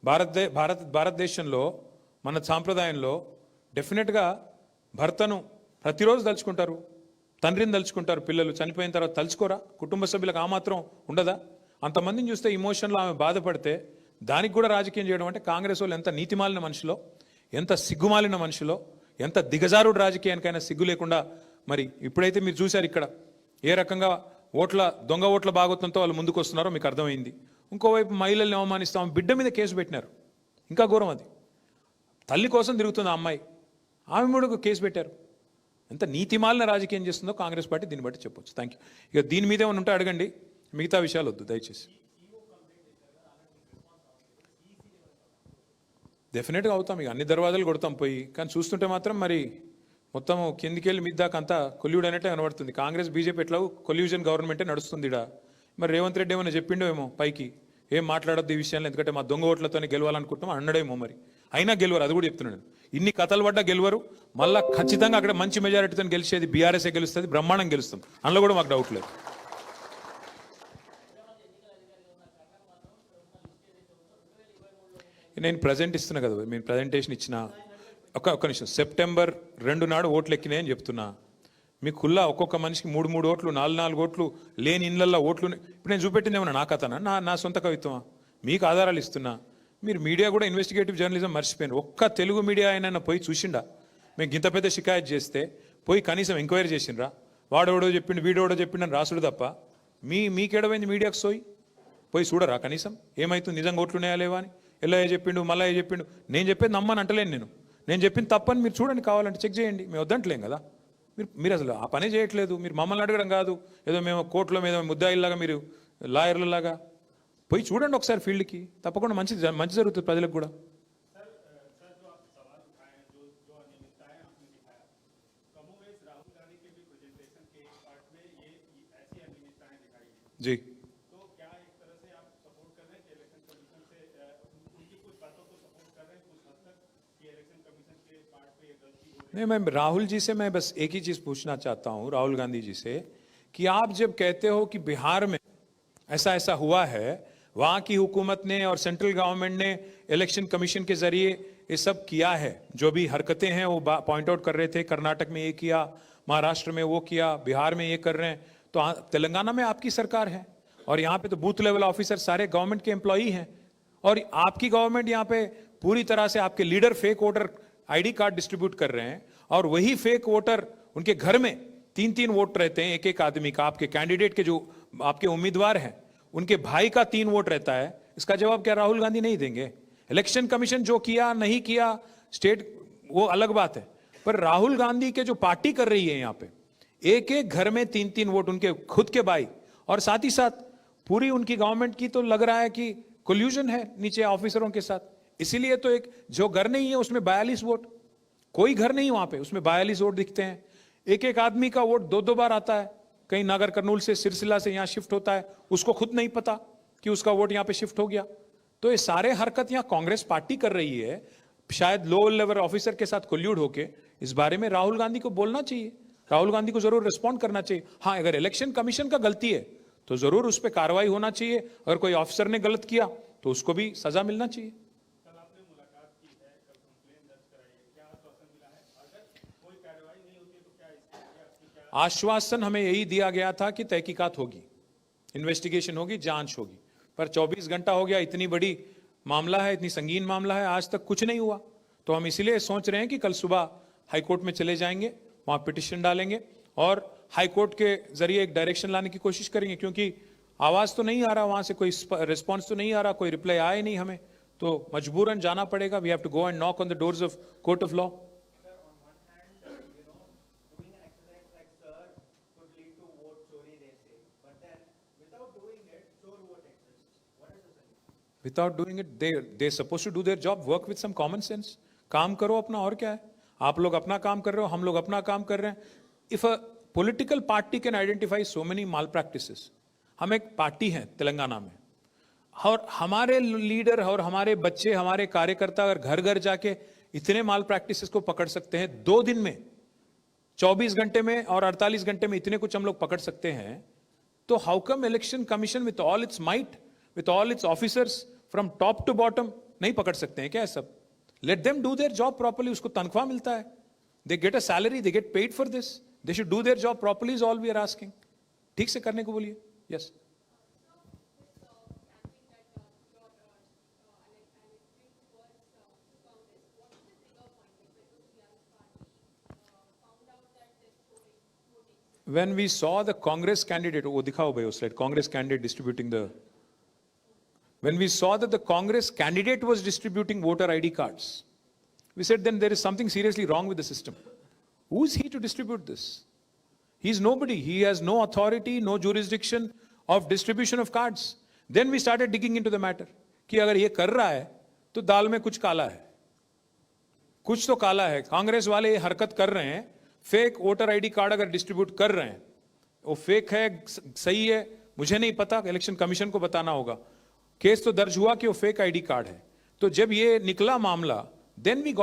భారతదేశంలో మన సాంప్రదాయంలో డెఫినెట్గా భర్తను ప్రతిరోజు తలుచుకుంటారు, తండ్రిని తలుచుకుంటారు, పిల్లలు చనిపోయిన తర్వాత తలుచుకోరా? కుటుంబ సభ్యులకు ఆ మాత్రం ఉండదా? అంతమందిని చూస్తే ఇమోషన్లో ఆమె బాధపడితే దానికి కూడా రాజకీయం చేయడం అంటే కాంగ్రెస్ వాళ్ళు ఎంత నీతిమాలిన మనుషులో, ఎంత సిగ్గుమాలిన మనుషులో, ఎంత దిగజారుడు రాజకీయానికైనా సిగ్గు లేకుండా. మరి ఇప్పుడైతే మీరు చూశారు ఇక్కడ ఏ రకంగా దొంగ ఓట్ల భాగోత్వంతో వాళ్ళు ముందుకు వస్తున్నారో మీకు అర్థమైంది. ఇంకోవైపు మహిళల్ని అవమానిస్తాం, బిడ్డ మీద కేసు పెట్టినారు, ఇంకా ఘోరం అది. తల్లి కోసం తిరుగుతుంది ఆ అమ్మాయి, ఆమె కూడా కేసు పెట్టారు. ఎంత నీతిమాలిన రాజకీయం చేస్తుందో కాంగ్రెస్ పార్టీ దీన్ని బట్టి చెప్పొచ్చు. Thank you. ఇక దీని మీద ఏమైనా ఉంటే అడగండి, మిగతా విషయాలు వద్దు దయచేసి. డెఫినెట్గా అవుతాం, ఇక అన్ని దర్వాజాలు కొడతాం పోయి. కానీ చూస్తుంటే మాత్రం మరి మొత్తం కిందికి వెళ్ళి మీద దాకా అంతా కొల్యూడ్ అనేట్టే కనబడుతుంది. కాంగ్రెస్ బీజేపీ ఎట్లా కొల్యూజన్ గవర్నమెంటే నడుస్తుంది ఇక్కడ. మరి రేవంత్ రెడ్డి ఏమైనా చెప్పిండో ఏమో పైకి, ఏం మాట్లాడొద్దు ఈ విషయంలో, ఎందుకంటే మా దొంగ ఓట్లతోనే గెలవాలనుకుంటాం అన్నడేమో. మరి అయినా గెలవరు, అది కూడా చెప్తున్నాను. ఇన్ని కథలు పడ్డా గెలవరు. మళ్ళీ ఖచ్చితంగా అక్కడ మంచి మెజారిటీతో గెలిచేది బీఆర్ఎస్ఏ గెలుస్తుంది, బ్రహ్మాండం గెలుస్తాం, అందులో కూడా మాకు డౌట్ లేదు. నేను ప్రజెంట్ ఇస్తున్నా కదా, నేను ప్రజెంటేషన్ ఇచ్చిన ఒక్క నిమిషం. సెప్టెంబర్ 2 నాడు ఓట్లు ఎక్కినాయని చెప్తున్నా. మీ కుల్లా ఒక్కొక్క మనిషికి 3 ఓట్లు, 4 ఓట్లు లేని ఇళ్ళల్లో ఓట్లు. ఇప్పుడు నేను చూపెట్టింది ఏమన్నా నా కథనా, నా సొంత కవిత్వమా? మీకు ఆధారాలు ఇస్తున్నా. మీరు మీడియా కూడా ఇన్వెస్టిగేటివ్ జర్నలిజం మర్చిపోయారు. ఒక్క తెలుగు మీడియా అయినా పోయి చూసిండా? మేము ఇంత పెద్ద షికాయత్ చేస్తే పోయి కనీసం ఎంక్వైరీ చేసిండ్రా? వాడెవడో చెప్పిండు, వీడెవడో చెప్పిండు అని రాసుడు తప్ప మీకేడమైంది మీడియాకు సోయి? పోయి చూడరా కనీసం ఏమవుతుంది, నిజంగా ఓట్లు ఉన్నాయా లేవా అని? ఎలా చెప్పిండు, మళ్ళీ చెప్పిండు. నేను చెప్పేది నమ్మని అంటలేను, నేను చెప్పిన తప్పని మీరు చూడండి, కావాలంటే చెక్ చేయండి. మేము వద్దంటలేం కదా. మీరు అసలు ఆ పనే చేయట్లేదు. మీరు మమ్మల్ని అడగడం కాదు, ఏదో మేము కోర్టులో మీద ముద్దాయిల్లాగా, మీరు లాయర్లలాగా పోయి చూడండి ఒకసారి ఫీల్డ్కి. తప్పకుండా మంచి జరుగుతుంది ప్రజలకు కూడా. जी नहीं, मैं राहुल जी से मैं बस एक ही चीज पूछना चाहता हूं, राहुल गांधी जी से, कि आप जब कहते हो कि बिहार में ऐसा हुआ है, वहां की हुकूमत ने और सेंट्रल गवर्नमेंट ने इलेक्शन कमीशन के जरिए ये सब किया है, जो भी हरकतें हैं वो पॉइंट आउट कर रहे थे, कर्नाटक में ये किया, महाराष्ट्र में वो किया, बिहार में ये कर रहे हैं, तो तेलंगाना में आपकी सरकार है और यहाँ पे तो बूथ लेवल ऑफिसर सारे गवर्नमेंट के एम्प्लॉई हैं, और आपकी गवर्नमेंट यहाँ पे पूरी तरह से आपके leader fake voter ID card distribute कर रहे हैं, और वही फेक वोटर उनके घर में 3 वोट रहते हैं एक आदमी का। आपके कैंडिडेट के जो आपके उम्मीदवार हैं उनके भाई का 3 वोट रहता है। इसका जवाब क्या राहुल गांधी नहीं देंगे? इलेक्शन कमीशन जो किया नहीं किया स्टेट वो अलग बात है, पर राहुल गांधी के जो पार्टी कर रही है यहाँ पे एक घर में 3 वोट उनके खुद के भाई, और साथ ही साथ पूरी उनकी गवर्नमेंट की तो लग रहा है कि कोल्यूजन है नीचे ऑफिसरों के साथ। इसीलिए तो एक जो घर नहीं है उसमें 42 वोट, कोई घर नहीं वहां पे, उसमें 42 वोट दिखते हैं। एक आदमी का वोट 2 बार आता है, कहीं नागर कर्नूल से सिरसिला से यहां शिफ्ट होता है, उसको खुद नहीं पता कि उसका वोट यहां पे शिफ्ट हो गया। तो ये सारे हरकत यहां कांग्रेस पार्टी कर रही है, शायद लो लेवल ऑफिसर के साथ कोल्यूड होके। इस बारे में राहुल गांधी को बोलना चाहिए, राहुल गांधी को जरूर रिस्पॉन्ड करना चाहिए। हाँ, अगर इलेक्शन कमीशन का गलती है तो जरूर उस पर कार्रवाई होना चाहिए, अगर कोई ऑफिसर ने गलत किया तो उसको भी सजा मिलना चाहिए। आश्वासन हमें यही दिया गया था कि तहकीकात होगी, इन्वेस्टिगेशन होगी, जांच होगी, पर 24 घंटा हो गया, इतनी बड़ी मामला है, इतनी संगीन मामला है, आज तक कुछ नहीं हुआ। तो हम इसलिए सोच रहे हैं कि कल सुबह हाईकोर्ट में चले जाएंगे, वहां पिटिशन डालेंगे और हाईकोर्ट के जरिए एक डायरेक्शन लाने की कोशिश करेंगे, क्योंकि आवाज तो नहीं आ रहा वहां से, कोई रिस्पॉन्स तो नहीं आ रहा, कोई रिप्लाई आया नहीं हमें, तो मजबूरन जाना पड़ेगा। We have to go and knock on the doors of court of law. Without doing it, they're supposed to do their job, work with some common sense. काम करो अपना, और क्या है? आप लोग अपना काम कर रहे हो, हम लोग अपना काम कर रहे हैं। If a political party can identify so many malpractices, हम एक पार्टी हैं तेलंगाना में, और हमारे लीडर और हमारे बच्चे, हमारे कार्यकर्ता अगर घर घर जाके इतने माल प्रैक्टिसेस को पकड़ सकते हैं 2 दिन में, 24 घंटे में और 48 घंटे में इतने कुछ हम लोग पकड़ सकते हैं, तो how come election commission with all it's might, with all its officers from top to bottom नहीं पकड़ सकते हैं क्या ये सब? Let them do their job properly. उसको तनख्वाह मिलता है, they get a salary, they get paid for this. They should do their job properly is all we are asking. ठीक से करने को बोलिए. Yes. When we saw the Congress candidate, वो दिखाओ भाई वो slide, Congress candidate distributing the, when we saw that the Congress candidate was distributing voter ID cards, we said then there is something seriously wrong with the system. Who is he to distribute this? He is nobody. He has no authority, no jurisdiction of distribution of cards. Then we started digging into the matter कि अगर ये कर रहा है तो दाल में कुछ काला है, कुछ तो काला है. कांग्रेस वाले ये हरकत कर रहे हैं, फेक वोटर आईडी कार्ड अगर डिस्ट्रीब्यूट कर रहे हैं, वो फेक है सही है मुझे नहीं पता, इलेक्शन कमीशन को बताना होगा. केस तो दर्ज हुआ कि वो फेक आईडी कार्ड है. तो जब ये निकला मामला, देन वी